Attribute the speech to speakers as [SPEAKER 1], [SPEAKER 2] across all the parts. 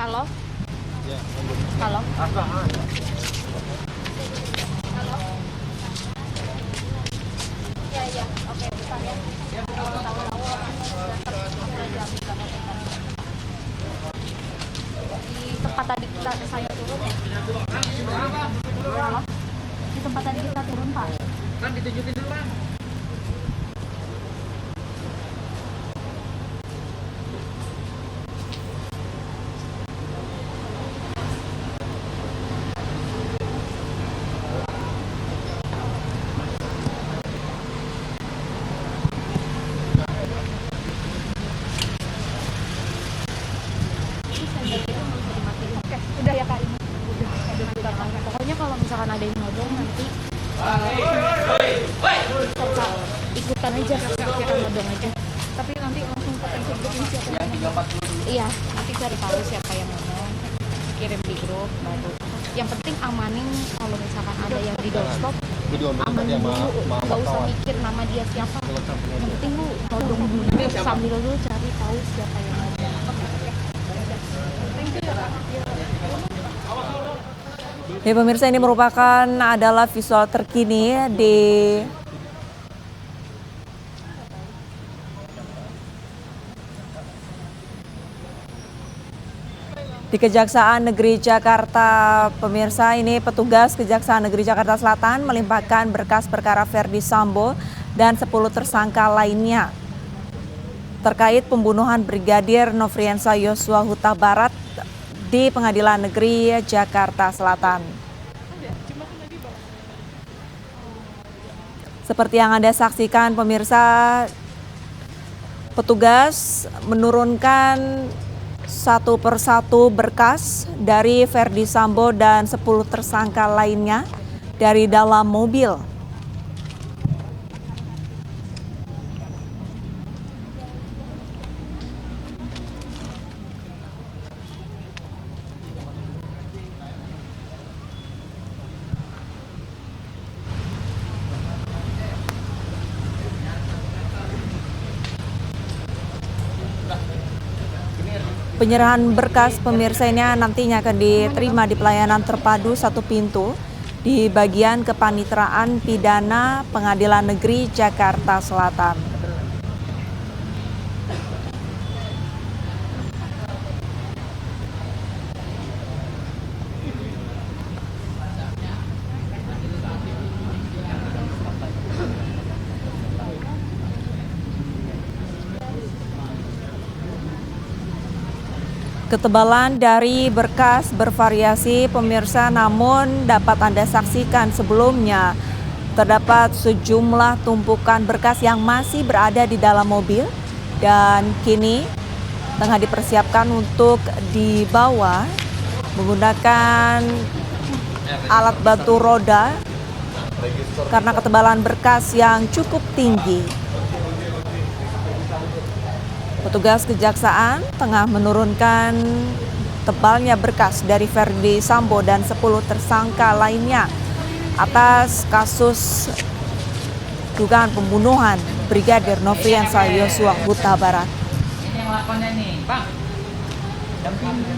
[SPEAKER 1] Halo?
[SPEAKER 2] Ya,
[SPEAKER 1] Halo?
[SPEAKER 2] Halo?
[SPEAKER 1] Ya, oke, bentar ya. Di tempat tadi saya turun ya? Halo? Di tempat tadi kita turun, Pak.
[SPEAKER 2] Kan ditunjukin dulu, Bang.
[SPEAKER 1] Oke, udah ya Kak ini. Udah. Pokoknya kalau misalkan ada yang ngobrol nanti serta ikutan aja, kita nodong aja. Tapi nanti langsung ke Facebook ini siapa yang ngomong. Iya, nanti cari tahu siapa yang ngomong, kirim di grup baru. Yang penting amanin kalau misalkan ada yang di doorstop, amanin dulu, nggak usah mikir nama dia siapa. Yang penting lu nodong dulu sambil lu cari tahu siapa yang ngomong.
[SPEAKER 3] Ya pemirsa, ini merupakan adalah visual terkini di Kejaksaan Negeri Jakarta. Pemirsa, ini petugas Kejaksaan Negeri Jakarta Selatan melimpahkan berkas perkara Ferdy Sambo dan 10 tersangka lainnya terkait pembunuhan Brigadir Nofriansah Yosua Huta Barat di Pengadilan Negeri Jakarta Selatan. Seperti yang Anda saksikan pemirsa, petugas menurunkan satu persatu berkas dari Ferdy Sambo dan 10 tersangka lainnya dari dalam mobil. Penyerahan berkas pemirsa ini nantinya akan diterima di pelayanan terpadu satu pintu di bagian Kepanitraan Pidana Pengadilan Negeri Jakarta Selatan. Ketebalan dari berkas bervariasi pemirsa, namun dapat Anda saksikan sebelumnya terdapat sejumlah tumpukan berkas yang masih berada di dalam mobil dan kini tengah dipersiapkan untuk dibawa menggunakan alat bantu roda karena ketebalan berkas yang cukup tinggi. Petugas kejaksaan tengah menurunkan tebalnya berkas dari Ferdy Sambo dan 10 tersangka lainnya atas kasus dugaan pembunuhan Brigadir Nofriansah Yosua Huta Barat.
[SPEAKER 2] Ini yang lakonnya nih, Bang. Dampingin.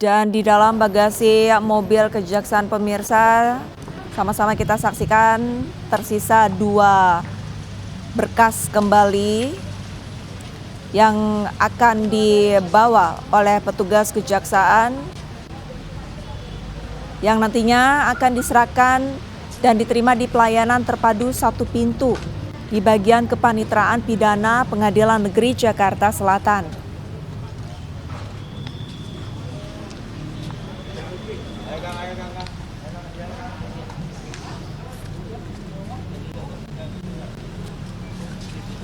[SPEAKER 3] Dan di dalam bagasi mobil kejaksaan pemirsa, sama-sama kita saksikan tersisa 2 berkas kembali yang akan dibawa oleh petugas kejaksaan yang nantinya akan diserahkan dan diterima di pelayanan terpadu satu pintu di bagian Kepanitraan Pidana Pengadilan Negeri Jakarta Selatan.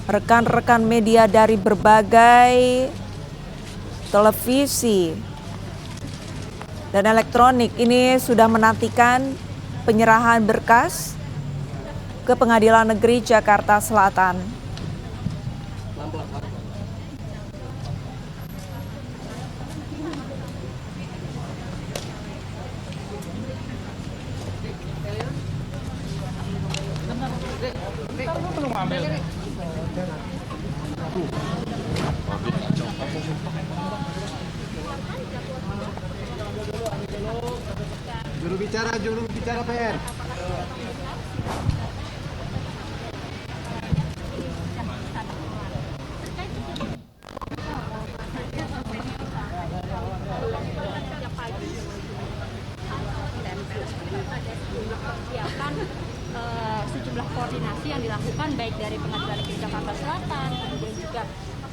[SPEAKER 3] Rekan-rekan media dari berbagai televisi dan elektronik ini sudah menantikan penyerahan berkas ke Pengadilan Negeri Jakarta Selatan.
[SPEAKER 2] belum ambil.
[SPEAKER 4] Juru bicara PR.
[SPEAKER 1] Persiapan sejumlah koordinasi yang dilakukan baik dari Pengadilan Negeri Jakarta Selatan, kemudian juga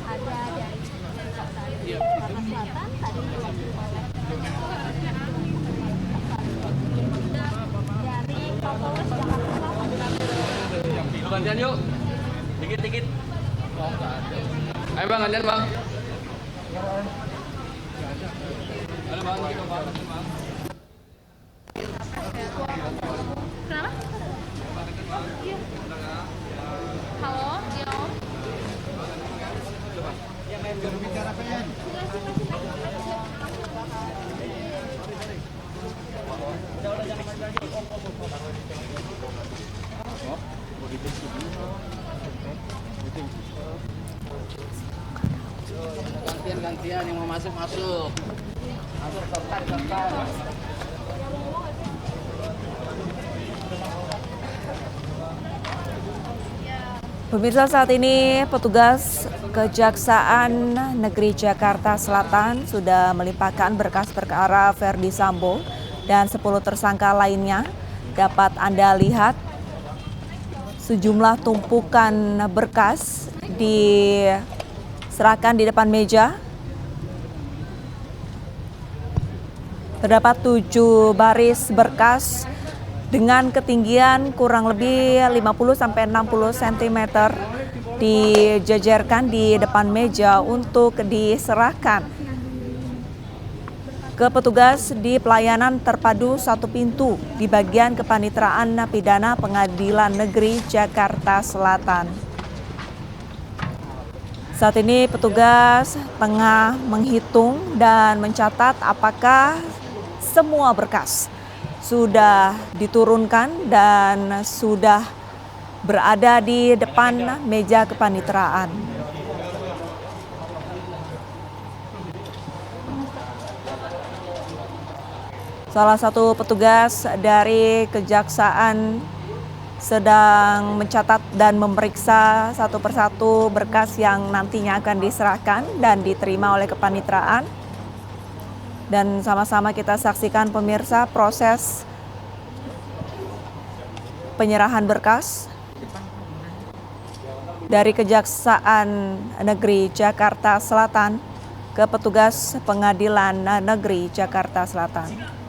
[SPEAKER 1] ada dari Kejaksaan Negeri Jakarta Selatan tadi diwakili oleh dari Kapolres Jakarta Selatan.
[SPEAKER 2] Gantian yuk. Dikit-dikit. Ayo bang, gantian bang. Halo bang, kita bang.
[SPEAKER 1] Kenapa? Iya. Halo, iya Om.
[SPEAKER 4] Juru bicara PR.
[SPEAKER 2] Gantian yang mau masuk. Masuk serta.
[SPEAKER 3] Pemirsa, saat ini petugas Kejaksaan Negeri Jakarta Selatan sudah melimpahkan berkas perkara Verdi Sambo dan 10 tersangka lainnya. Dapat Anda lihat sejumlah tumpukan berkas diserahkan di depan meja. Terdapat 7 baris berkas dengan ketinggian kurang lebih 50-60 cm dijajarkan di depan meja untuk diserahkan ke petugas di pelayanan terpadu satu pintu di bagian Kepanitraan Pidana Pengadilan Negeri Jakarta Selatan. Saat ini petugas tengah menghitung dan mencatat apakah semua berkas sudah diturunkan dan sudah berada di depan meja kepanitraan. Salah satu petugas dari Kejaksaan sedang mencatat dan memeriksa satu persatu berkas yang nantinya akan diserahkan dan diterima oleh kepanitraan. Dan sama-sama kita saksikan pemirsa proses penyerahan berkas dari Kejaksaan Negeri Jakarta Selatan ke petugas Pengadilan Negeri Jakarta Selatan.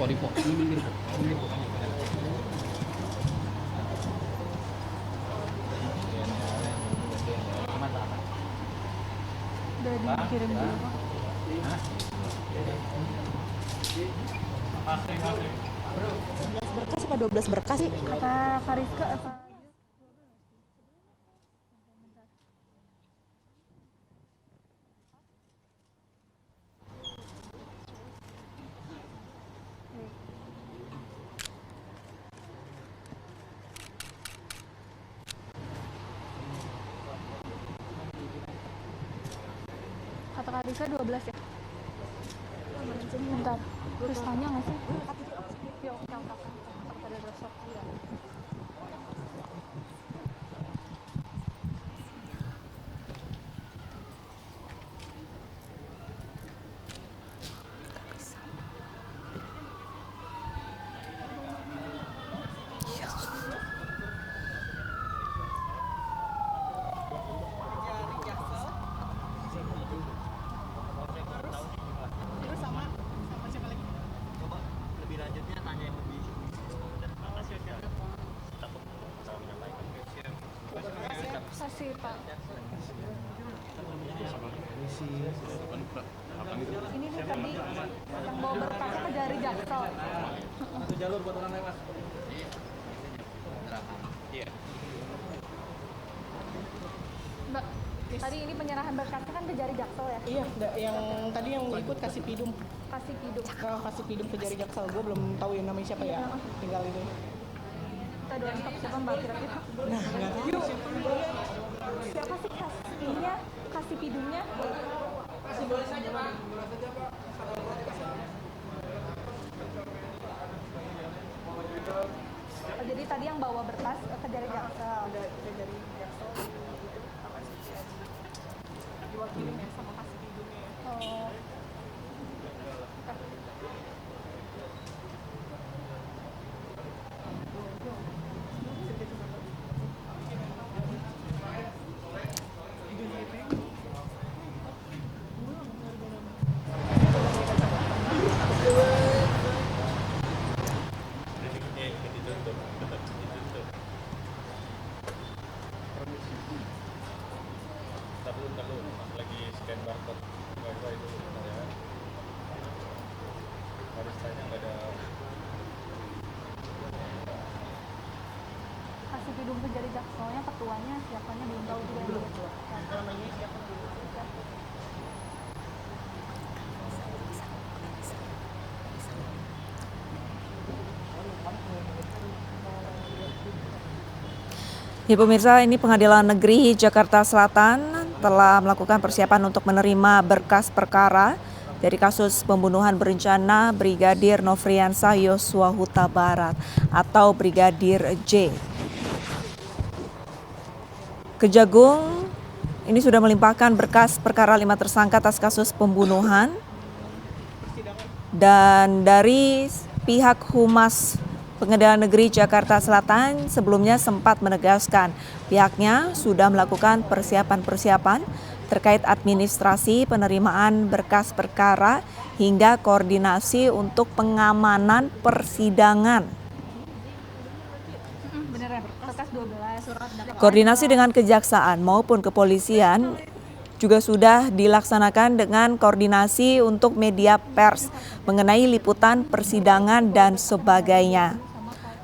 [SPEAKER 2] Dipo.
[SPEAKER 1] Udah dikirim dulu, Pak. Berkas apa 12 berkas sih? Kata Kariska apa? Kata Kariska 12 ya? Bentar, terus tanya nggak sih? Yuk, kakak pada besok.
[SPEAKER 2] Satu jalur buat orang lain, Mas. Iya.
[SPEAKER 1] Mbak, tadi ini penyerahan berkasnya kan ke Jari Jaksel ya?
[SPEAKER 5] Iya, yang tadi yang ikut kasih pidum.
[SPEAKER 1] Kasih pidum.
[SPEAKER 5] Kasih pidum ke Jari Jaksel. Gue belum tahu ya namanya siapa ya. Tinggal itu.
[SPEAKER 1] Kita doain stop siapa Mbak kira-kira?
[SPEAKER 5] Nah, nggak tahu siapa.
[SPEAKER 1] Siapa sih kasihnya? Kasih pidumnya? Oh, jadi tadi yang bawa berkas ke Jari Jaksel.
[SPEAKER 5] Ke Jari Jaksel. Diwakilin ya sama kasih pidumnya ya.
[SPEAKER 1] Oh.
[SPEAKER 2] Ntar lu lagi scan barcode wifi itu bentar ya. Baristanya nggak ada.
[SPEAKER 1] Kasih pidum ke Jari Jakselnya, ketuanya siapanya belum tahu juga.
[SPEAKER 5] Namanya siapa dulu?
[SPEAKER 3] Ya pemirsa, ini Pengadilan Negeri Jakarta Selatan telah melakukan persiapan untuk menerima berkas perkara dari kasus pembunuhan berencana Brigadir Nofriansah Yosua Huta Barat atau Brigadir J. Kejagung ini sudah melimpahkan berkas perkara 5 tersangka atas kasus pembunuhan, dan dari pihak Humas Pengadilan Negeri Jakarta Selatan sebelumnya sempat menegaskan pihaknya sudah melakukan persiapan-persiapan terkait administrasi penerimaan berkas perkara hingga koordinasi untuk pengamanan persidangan.
[SPEAKER 1] Bener ya, berkas 12 surat dakwaan.
[SPEAKER 3] Koordinasi dengan kejaksaan maupun kepolisian juga sudah dilaksanakan dengan koordinasi untuk media pers mengenai liputan persidangan dan sebagainya.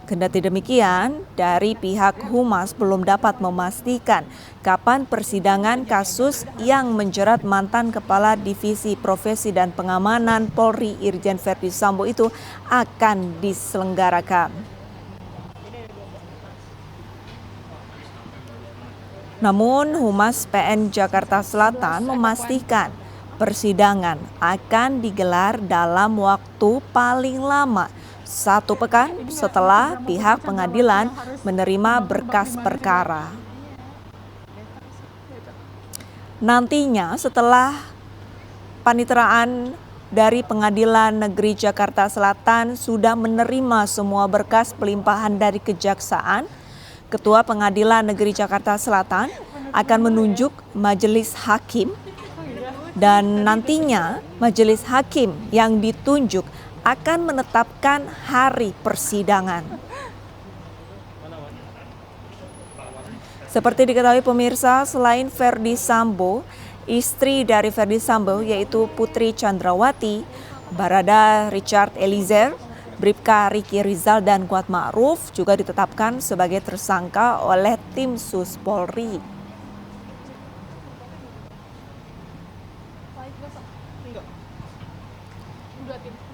[SPEAKER 3] Kendati demikian, dari pihak Humas belum dapat memastikan kapan persidangan kasus yang menjerat mantan Kepala Divisi Profesi dan Pengamanan Polri Irjen Verdi Sambo itu akan diselenggarakan. Namun, Humas PN Jakarta Selatan memastikan persidangan akan digelar dalam waktu paling lama 1 pekan setelah pihak pengadilan menerima berkas perkara. Nantinya setelah paniteraan dari Pengadilan Negeri Jakarta Selatan sudah menerima semua berkas pelimpahan dari kejaksaan, Ketua Pengadilan Negeri Jakarta Selatan akan menunjuk majelis hakim, dan nantinya majelis hakim yang ditunjuk akan menetapkan hari persidangan. Seperti diketahui pemirsa, selain Verdi Sambo, istri dari Verdi Sambo yaitu Putri Chandrawati, Barada Richard Eliezer, Bribka Riki Rizal dan Kuat Ma'ruf juga ditetapkan sebagai tersangka oleh tim Sus Polri.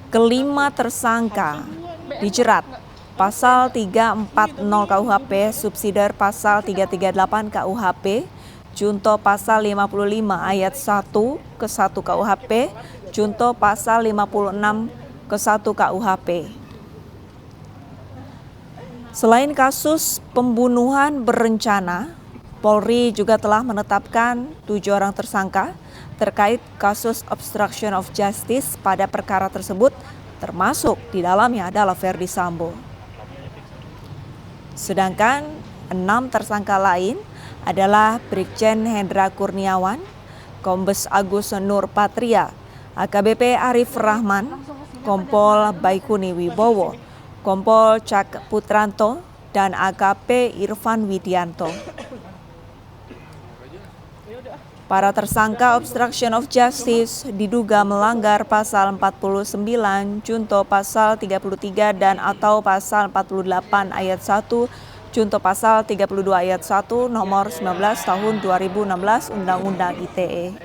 [SPEAKER 3] Kelima tersangka dijerat pasal 340 KUHP, subsidiar pasal 338 KUHP, junto pasal 55 ayat 1 ke 1 KUHP, junto pasal 56 ke 1 KUHP. Selain kasus pembunuhan berencana, Polri juga telah menetapkan 7 orang tersangka terkait kasus obstruction of justice pada perkara tersebut, termasuk di dalamnya adalah Verdi Sambo. Sedangkan 6 tersangka lain adalah Brigjen Hendra Kurniawan, Kombes Agus Nur Patria, AKBP Arif Rahman, Kompol Baikuni Wibowo, Kompol Cak Putranto, dan AKP Irfan Widianto. Para tersangka obstruction of justice diduga melanggar pasal 49, junto pasal 33 dan atau pasal 48 ayat 1, junto pasal 32 ayat 1 nomor 19 tahun 2016 Undang-Undang ITE.